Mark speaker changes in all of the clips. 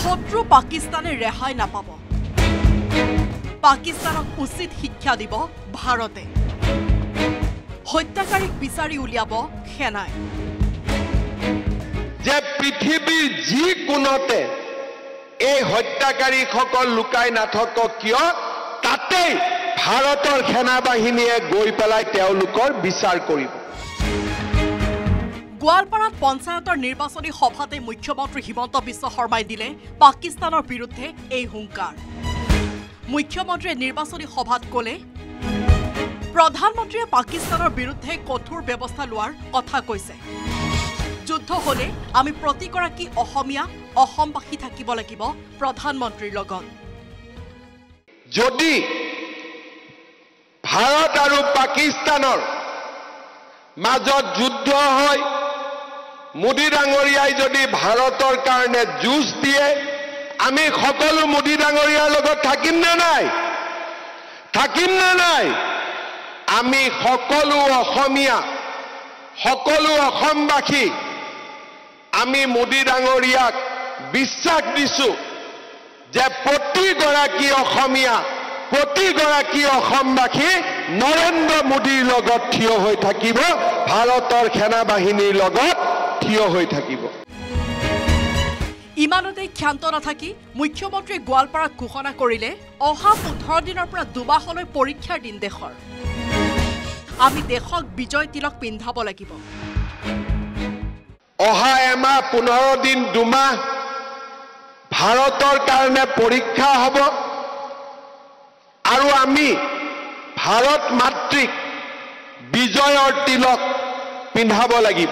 Speaker 1: শত্ৰু পাকিস্তানে ৰেহাই নাপাব পাকিস্তানক উচিত শিক্ষা দিব ভাৰতে হত্যাকাৰীক বিচাৰি উলিয়াব সেনাই
Speaker 2: যে পৃথিৱীৰ যি কোণতে এই হত্যাকাৰীসকল লুকাই নাথাকক কিয় তাতেই ভাৰতৰ সেনাবাহিনীয়ে গৈ পেলাই তেওঁলোকৰ বিচাৰ কৰিব
Speaker 1: গোৱালপাৰাত পঞ্চায়তৰ নিৰ্বাচনী সভাতে মুখ্যমন্ত্ৰী হিমন্ত বিশ্ব শৰ্মাই দিলে পাকিস্তানৰ বিৰুদ্ধে এই হুংকাৰ মুখ্যমন্ত্ৰীয়ে নিৰ্বাচনী সভাত ক'লে প্ৰধানমন্ত্ৰীয়ে পাকিস্তানৰ বিৰুদ্ধে কঠোৰ ব্যৱস্থা লোৱাৰ কথা কৈছে যুদ্ধ হলে আমি প্ৰতিগৰাকী অসমীয়া অসমবাসী থাকিব লাগিব প্ৰধানমন্ত্ৰীৰ লগত
Speaker 2: যদি ভাৰত আৰু পাকিস্তানৰ মাজত যুদ্ধ হয় মোদী ডাঙৰীয়াই যদি ভাৰতৰ কাৰণে যুঁজ দিয়ে আমি সকলো মোদী ডাঙৰীয়াৰ লগত থাকিম নে নাই আমি সকলো অসমীয়া সকলো অসমবাসী আমি মোদী ডাঙৰীয়াক বিশ্বাস দিছো যে প্ৰতিগৰাকী অসমীয়া প্ৰতিগৰাকী অসমবাসী নৰেন্দ্ৰ মোদীৰ লগত থিয় হৈ থাকিব ভাৰতৰ সেনাবাহিনীৰ লগত থিয় হৈ থাকিব
Speaker 1: ইমানতে ক্ষান্ত নাথাকি মুখ্যমন্ত্ৰীয়ে গোৱালপাৰাত ঘোষণা কৰিলে অহা 15 দিনৰ পৰা দুমাহলৈ পৰীক্ষাৰ দিন দেশৰ আমি দেশক বিজয় তিলক পিন্ধাব লাগিব
Speaker 2: অহা এমাহ 15 দিন দুমাহ ভাৰতৰ কাৰণে পৰীক্ষা হ'ব আৰু আমি ভাৰত মাতৃক বিজয়ৰ তিলক পিন্ধাব লাগিব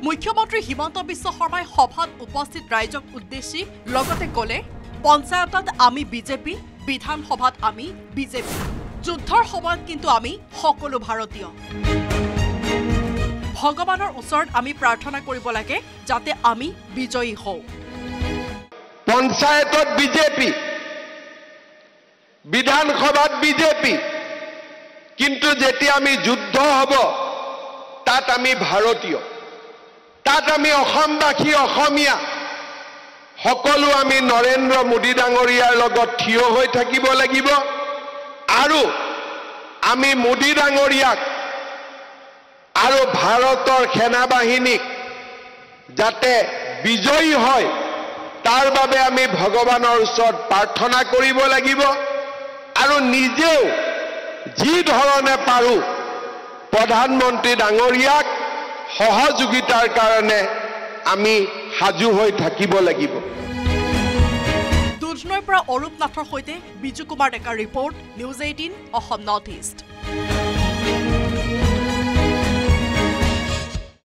Speaker 1: মুখ্যমন্ত্ৰী হিমন্ত বিশ্ব শৰ্মাই সভাত উপস্থিত ৰাইজক উদ্দেশ্যি লগতে ক'লে পঞ্চায়তত আমি বিজেপি বিধানসভাত আমি বিজেপি যুদ্ধৰ সময়ত কিন্তু আমি সকলো ভাৰতীয় ভগৱানৰ ওচৰত আমি প্ৰাৰ্থনা কৰিব লাগে যাতে আমি বিজয়ী হওঁ
Speaker 2: পঞ্চায়তত বিজেপি বিধানসভাত বিজেপি কিন্তু যেতিয়া আমি যুদ্ধ হ'ব তাত আমি ভাৰতীয় তাত আমি অসমবাসী অসমীয়া সকলো আমি নৰেন্দ্ৰ মোদী ডাঙৰীয়াৰ লগত থিয় হৈ থাকিব লাগিব আৰু আমি মোদী ডাঙৰীয়াক আৰু ভাৰতৰ সেনাবাহিনীক যাতে বিজয়ী হয় তাৰ বাবে আমি ভগৱানৰ ওচৰত প্ৰাৰ্থনা কৰিব লাগিব আৰু নিজেও যি ধৰণে পাৰো প্ৰধানমন্ত্ৰী ডাঙৰীয়াক সহযোগিতাৰ কাৰণে আমি সাজু হৈ থাকিব লাগিব
Speaker 1: দুধনৈৰ পৰা অৰূপ নাথৰ সৈতে বিজু কুমাৰ ডেকাৰ report news 18 Assam north east